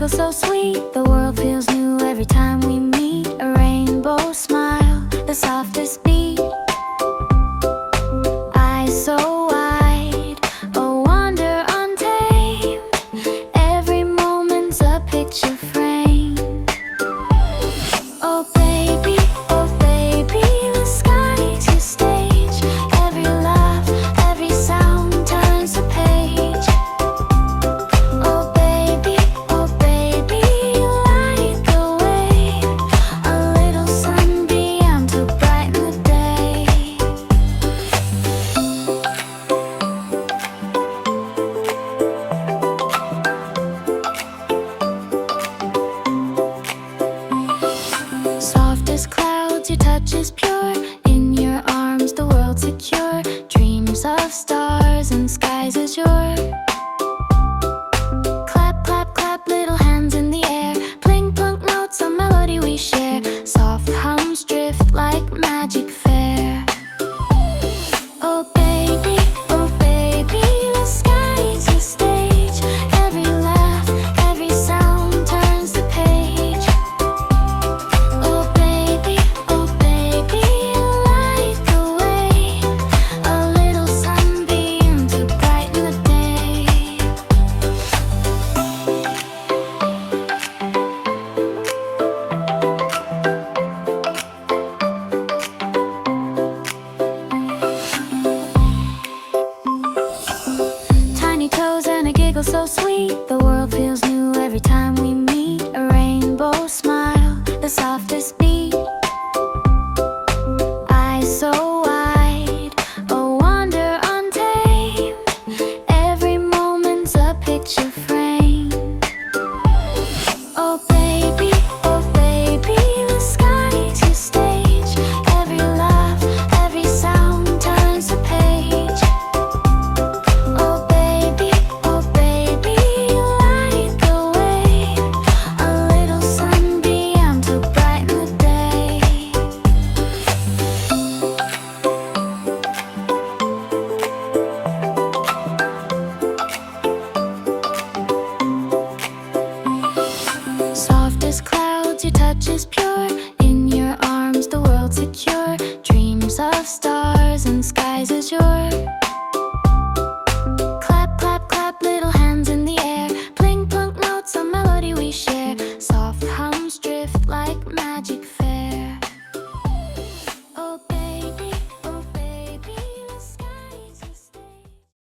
giggle so sweet. The world feels new every time we meet. A rainbow smile, the softest beat. Eyes so wide, a wonder untamed. Every moment's a picture frame. Oh baby, the sky's your stage. Every laugh, every sound turns the page. Oh baby, light the way. A little sunbeam to brighten the day. Soft as clouds, your touch is pure. In your arms, the world's secure. Dreams of stars and skies azure. Clap, clap, clap, little hands in the air. Pling, plunk notes, a melody we share. Soft hums drift like magic fair. Oh baby, the sky's your stage. Every laugh, every sound turns the page. Oh baby, light the way. A little sunbeam to brighten the day. Tiny toes and a giggle so sweet. The world feels new every time we meet. A rainbow smile, the softest beat. Eyes so wide, a wonder untamed. Every moment's a picture frame. Oh baby, the sky's your stage. Every laugh, every sound turns the page. Oh baby, light the way. A little sunbeam to brighten the day. Soft as clouds, your touch is pure.